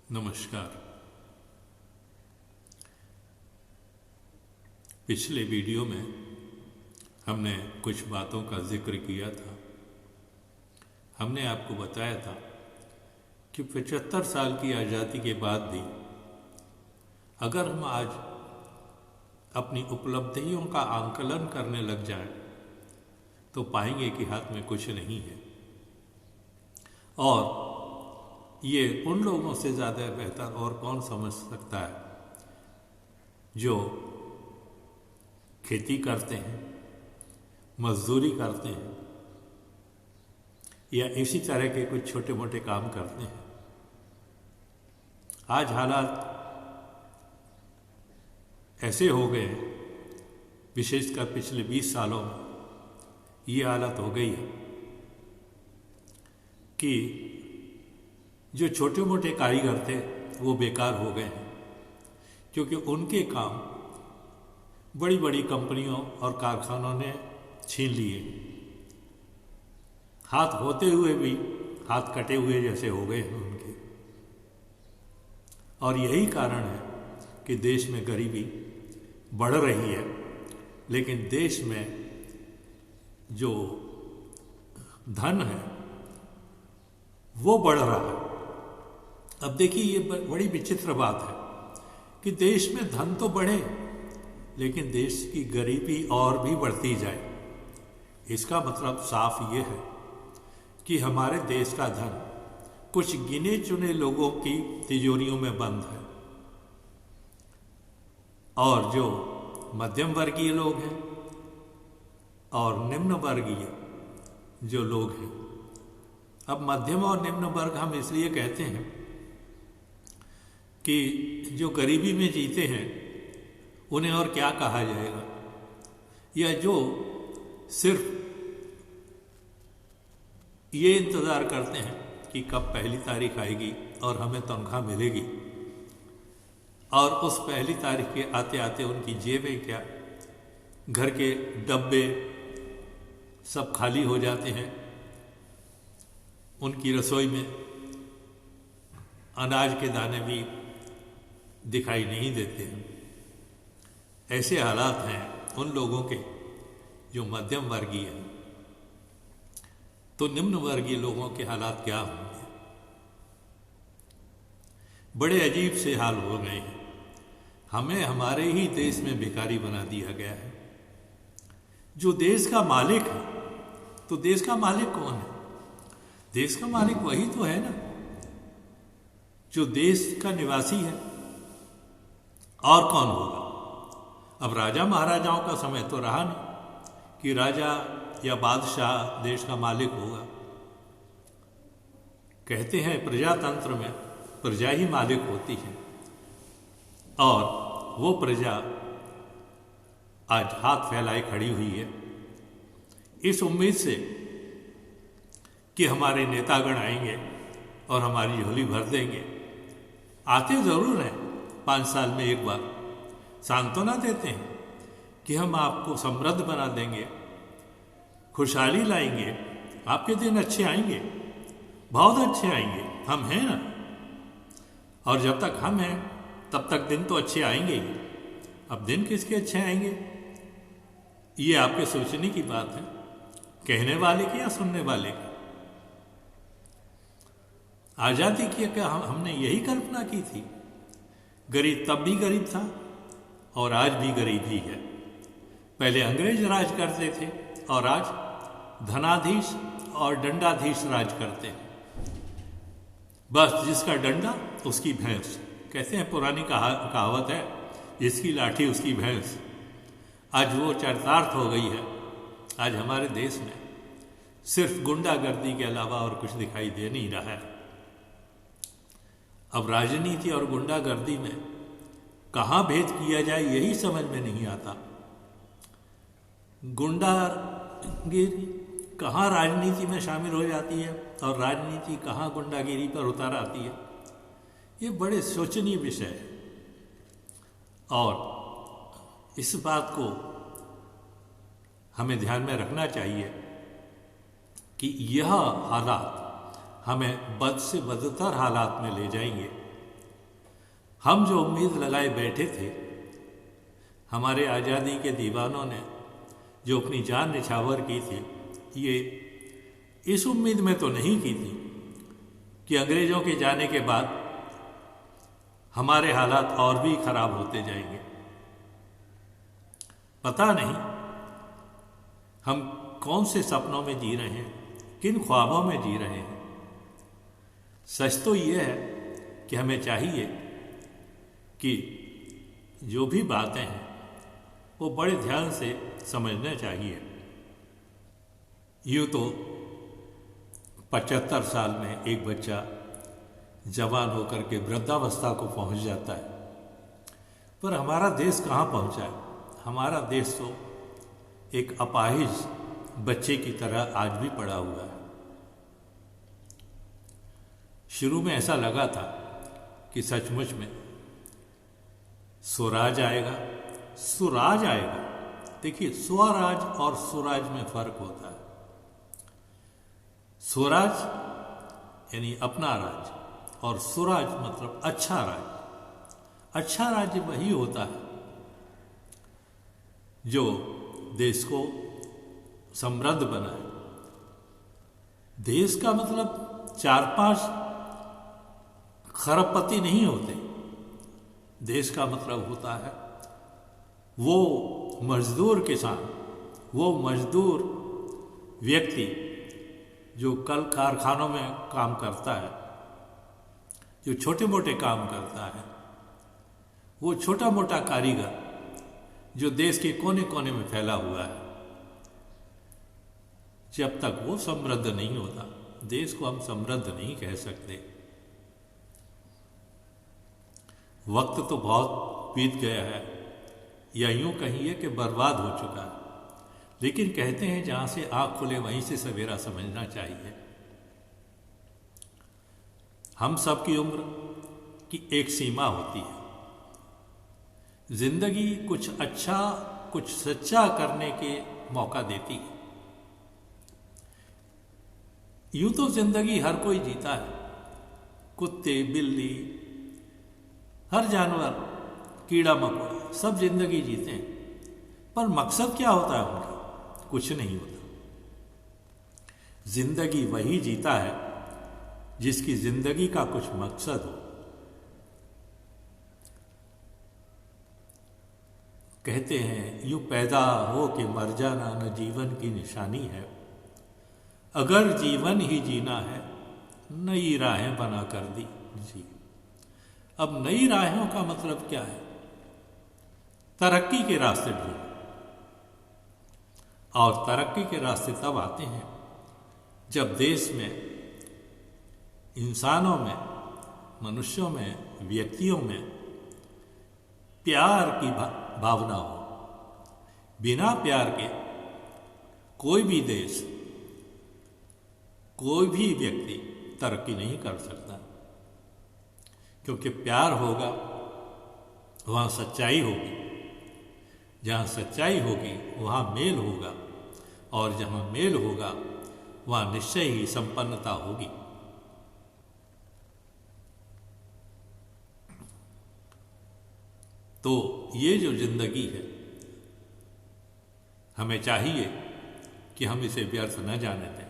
नमस्कार। पिछले वीडियो में हमने कुछ बातों का जिक्र किया था। हमने आपको बताया था कि 75 साल की आज़ादी के बाद भी अगर हम आज अपनी उपलब्धियों का आंकलन करने लग जाएं, तो पाएंगे कि हाथ में कुछ नहीं है। और ये उन लोगों से ज़्यादा बेहतर और कौन समझ सकता है जो खेती करते हैं, मजदूरी करते हैं या इसी तरह के कुछ छोटे मोटे काम करते हैं। आज हालात ऐसे हो गए हैं, विशेषकर पिछले 20 सालों में ये हालत हो गई है कि जो छोटे मोटे कारीगर थे वो बेकार हो गए हैं, क्योंकि उनके काम बड़ी बड़ी कंपनियों और कारखानों ने छीन लिए। हाथ होते हुए भी हाथ कटे हुए जैसे हो गए हैं उनके। और यही कारण है कि देश में गरीबी बढ़ रही है, लेकिन देश में जो धन है वो बढ़ रहा है। अब देखिए, ये बड़ी विचित्र बात है कि देश में धन तो बढ़े, लेकिन देश की गरीबी और भी बढ़ती जाए। इसका मतलब साफ ये है कि हमारे देश का धन कुछ गिने चुने लोगों की तिजोरियों में बंद है, और जो मध्यम वर्गीय लोग हैं और निम्न वर्गीय जो लोग हैं, अब मध्यम और निम्न वर्ग हम इसलिए कहते हैं कि जो गरीबी में जीते हैं उन्हें और क्या कहा जाएगा, या जो सिर्फ ये इंतज़ार करते हैं कि कब पहली तारीख आएगी और हमें तनख्वाह मिलेगी, और उस पहली तारीख के आते आते उनकी जेबें क्या, घर के डब्बे सब खाली हो जाते हैं। उनकी रसोई में अनाज के दाने भी दिखाई नहीं देते हैं। ऐसे हालात हैं उन लोगों के जो मध्यम वर्गीय हैं। तो निम्न वर्गीय लोगों के हालात क्या होंगे? बड़े अजीब से हाल हो गए हैं। हमें हमारे ही देश में भिखारी बना दिया गया है। जो देश का मालिक है, तो देश का मालिक कौन है? देश का मालिक वही तो है ना, जो देश का निवासी है। और कौन होगा? अब राजा महाराजाओं का समय तो रहा नहीं कि राजा या बादशाह देश का मालिक होगा। कहते हैं प्रजातंत्र में प्रजा ही मालिक होती है, और वो प्रजा आज हाथ फैलाए खड़ी हुई है इस उम्मीद से कि हमारे नेतागण आएंगे और हमारी झोली भर देंगे। आते ज़रूर हैं, 5 साल में एक बार सांत्वना देते हैं कि हम आपको समृद्ध बना देंगे, खुशहाली लाएंगे, आपके दिन अच्छे आएंगे, बहुत अच्छे आएंगे, हम हैं ना। और जब तक हम हैं तब तक दिन तो अच्छे आएंगे ही। अब दिन किसके अच्छे आएंगे, ये आपके सोचने की बात है, कहने वाले की या सुनने वाले की। आज़ादी की क्या हमने यही कल्पना की थी? गरीब तब भी गरीब था और आज भी गरीब ही है। पहले अंग्रेज राज करते थे और आज धनाधीश और दंडाधीश राज करते हैं। बस जिसका डंडा उसकी भैंस, कहते हैं पुरानी कहावत है, जिसकी लाठी उसकी भैंस। आज वो चरितार्थ हो गई है। आज हमारे देश में सिर्फ गुंडागर्दी के अलावा और कुछ दिखाई दे नहीं रहा है। अब राजनीति और गुंडागर्दी में कहाँ भेद किया जाए यही समझ में नहीं आता। गुंडागिरी कहाँ राजनीति में शामिल हो जाती है और राजनीति कहाँ गुंडागिरी पर उतर आती है, ये बड़े शोचनीय विषय है। और इस बात को हमें ध्यान में रखना चाहिए कि यह हालात हमें बद से बदतर हालात में ले जाएंगे हम जो उम्मीद लगाए बैठे थे, हमारे आज़ादी के दीवानों ने जो अपनी जान निछावर की थी, ये इस उम्मीद में तो नहीं की थी कि अंग्रेज़ों के जाने के बाद हमारे हालात और भी खराब होते जाएंगे। पता नहीं हम कौन से सपनों में जी रहे हैं, किन ख्वाबों में जी रहे हैं। सच तो ये है कि हमें चाहिए कि जो भी बातें हैं वो बड़े ध्यान से समझना चाहिए। यूँ तो 75 साल में एक बच्चा जवान होकर के वृद्धावस्था को पहुंच जाता है, पर हमारा देश कहाँ पहुंचा है? हमारा देश तो एक अपाहिज बच्चे की तरह आज भी पड़ा हुआ है। शुरू में ऐसा लगा था कि सचमुच में स्वराज आएगा, सुराज आएगा। देखिए, स्वराज और सुराज में फर्क होता है। स्वराज यानी अपना राज, और सुराज मतलब अच्छा राज। अच्छा राज्य वही होता है जो देश को समृद्ध बनाए। देश का मतलब 4-5 खरबपति नहीं होते। देश का मतलब होता है वो मजदूर किसान, वो मजदूर व्यक्ति जो कल कारखानों में काम करता है, जो छोटे मोटे काम करता है, वो छोटा मोटा कारीगर जो देश के कोने कोने में फैला हुआ है। जब तक वो समृद्ध नहीं होता, देश को हम समृद्ध नहीं कह सकते। वक्त तो बहुत बीत गया है, या यूं कहिए कि बर्बाद हो चुका है। लेकिन कहते हैं जहां से आँख खुले वहीं से सवेरा समझना चाहिए। हम सब की उम्र की एक सीमा होती है। जिंदगी कुछ अच्छा, कुछ सच्चा करने के मौका देती है। यूं तो जिंदगी हर कोई जीता है, कुत्ते, बिल्ली, हर जानवर, कीड़ा मकोड़ा सब जिंदगी जीते हैं, पर मकसद क्या होता है उनका? कुछ नहीं होता। जिंदगी वही जीता है जिसकी जिंदगी का कुछ मकसद हो। कहते हैं यूं पैदा हो के मर जाना न जीवन की निशानी है। अगर जीवन ही जीना है नई राहें बना कर दी जी। अब नई राहों का मतलब क्या है? तरक्की के रास्ते ढूंढो। और तरक्की के रास्ते तब आते हैं जब देश में, इंसानों में, मनुष्यों में, व्यक्तियों में प्यार की भावना हो। बिना प्यार के कोई भी देश, कोई भी व्यक्ति तरक्की नहीं कर सकता। क्योंकि प्यार होगा वहाँ सच्चाई होगी, जहाँ सच्चाई होगी वहाँ मेल होगा, और जहाँ मेल होगा वहाँ निश्चय ही संपन्नता होगी। तो ये जो जिंदगी है, हमें चाहिए कि हम इसे व्यर्थ न जाने दें।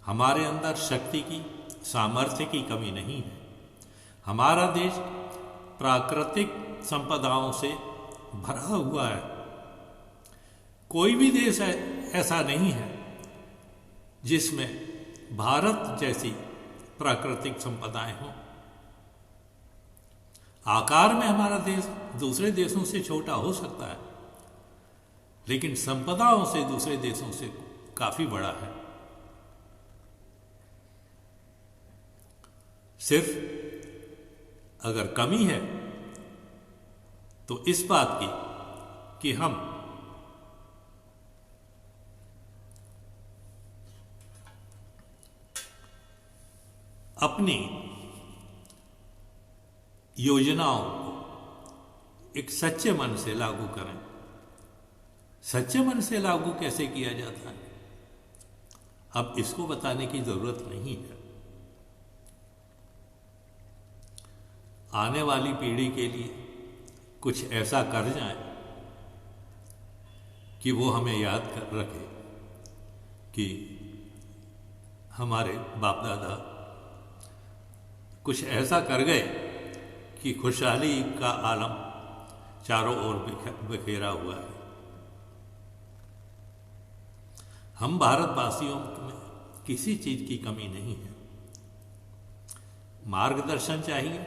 हमारे अंदर शक्ति की, सामर्थ्य की कमी नहीं है। हमारा देश प्राकृतिक संपदाओं से भरा हुआ है। कोई भी देश ऐसा नहीं है जिसमें भारत जैसी प्राकृतिक संपदाएं हों। आकार में हमारा देश दूसरे देशों से छोटा हो सकता है, लेकिन संपदाओं से दूसरे देशों से काफी बड़ा है। सिर्फ अगर कमी है तो इस बात की कि हम अपनी योजनाओं को एक सच्चे मन से लागू करें। सच्चे मन से लागू कैसे किया जाता है, अब इसको बताने की जरूरत नहीं है। आने वाली पीढ़ी के लिए कुछ ऐसा कर जाए कि वो हमें याद कर रखे कि हमारे बाप दादा कुछ ऐसा कर गए कि खुशहाली का आलम चारों ओर बिखेरा हुआ है। हम भारतवासियों में किसी चीज की कमी नहीं है। मार्गदर्शन चाहिए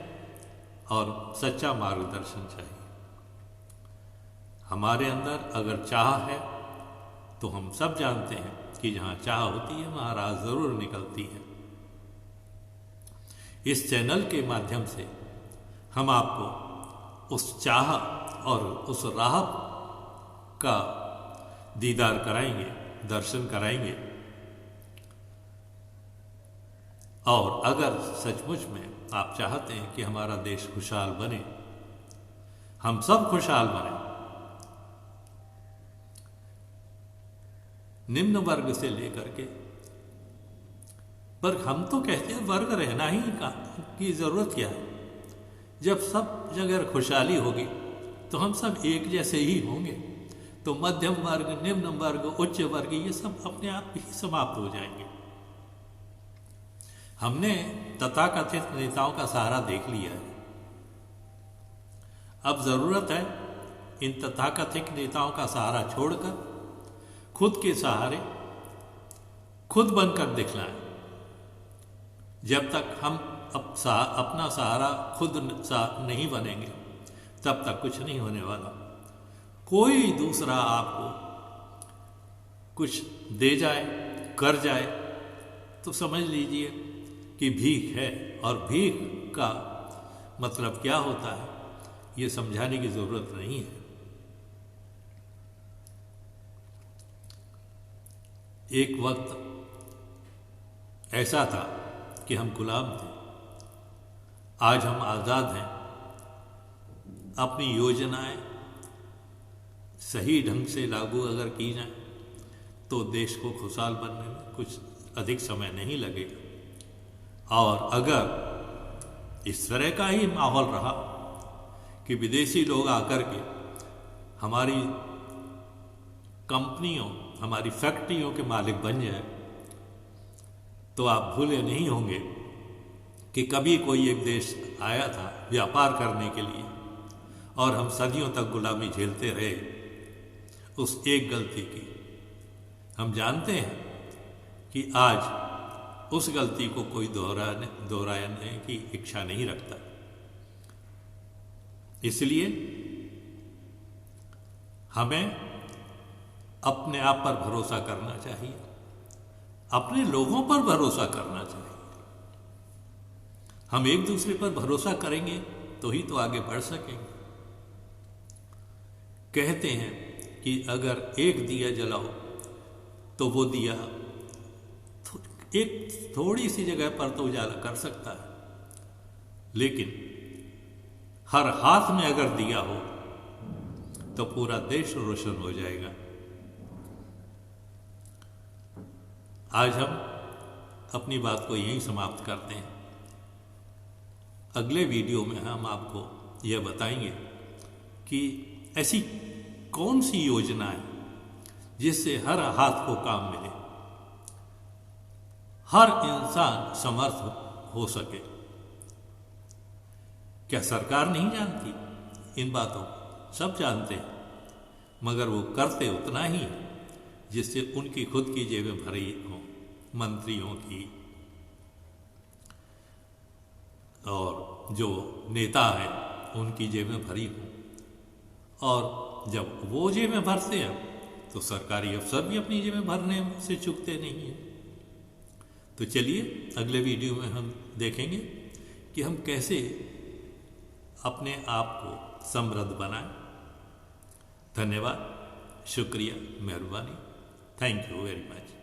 और सच्चा मार्गदर्शन चाहिए। हमारे अंदर अगर चाह है तो हम सब जानते हैं कि जहां चाह होती है वहां राह जरूर निकलती है। इस चैनल के माध्यम से हम आपको उस चाह और उस राह का दीदार कराएंगे, दर्शन कराएंगे। और अगर सचमुच में आप चाहते हैं कि हमारा देश खुशहाल बने, हम सब खुशहाल बने, निम्न वर्ग से लेकर के, पर हम तो कहते हैं वर्ग रहना ही की जरूरत क्या है। जब सब जगह खुशहाली होगी तो हम सब एक जैसे ही होंगे, तो मध्यम वर्ग, निम्न वर्ग, उच्च वर्ग ये सब अपने आप ही समाप्त हो जाएंगे। हमने तथाकथित नेताओं का सहारा देख लिया है। अब जरूरत है इन तथाकथित नेताओं का सहारा छोड़कर खुद के सहारे खुद बनकर दिखलाएं। जब तक हम अपना सहारा खुद नहीं बनेंगे तब तक कुछ नहीं होने वाला। कोई दूसरा आपको कुछ दे जाए, कर जाए, तो समझ लीजिए कि भीख है। और भीख का मतलब क्या होता है ये समझाने की जरूरत नहीं है। एक वक्त ऐसा था कि हम गुलाम थे, आज हम आज़ाद हैं। अपनी योजनाएं सही ढंग से लागू अगर की जाए तो देश को खुशहाल बनने में कुछ अधिक समय नहीं लगेगा। और अगर इस तरह का ही माहौल रहा कि विदेशी लोग आकर के हमारी कंपनियों, हमारी फैक्ट्रियों के मालिक बन जाए, तो आप भूले नहीं होंगे कि कभी कोई एक देश आया था व्यापार करने के लिए और हम सदियों तक गुलामी झेलते रहे उस एक गलती की। हम जानते हैं कि आज उस गलती को कोई दोहराने की इच्छा नहीं रखता। इसलिए हमें अपने आप पर भरोसा करना चाहिए, अपने लोगों पर भरोसा करना चाहिए। हम एक दूसरे पर भरोसा करेंगे तो ही तो आगे बढ़ सकेंगे। कहते हैं कि अगर एक दिया जलाओ तो वो दिया एक थोड़ी सी जगह पर तो उजाला कर सकता है, लेकिन हर हाथ में अगर दिया हो तो पूरा देश रोशन हो जाएगा। आज हम अपनी बात को यहीं समाप्त करते हैं। अगले वीडियो में हम आपको यह बताएंगे कि ऐसी कौन सी योजना है जिससे हर हाथ को काम मिले, हर इंसान समर्थ हो सके। क्या सरकार नहीं जानती इन बातों को? सब जानते हैं, मगर वो करते उतना ही जिससे उनकी खुद की जेबें भरी हों, मंत्रियों की और जो नेता है उनकी जेबें भरी हों। और जब वो जेबें भरते हैं तो सरकारी अफसर भी अपनी जेबें भरने से चूकते नहीं हैं। तो चलिए अगले वीडियो में हम देखेंगे कि हम कैसे अपने आप को समृद्ध बनाएं। धन्यवाद, शुक्रिया, मेहरबानी। Thank you very much.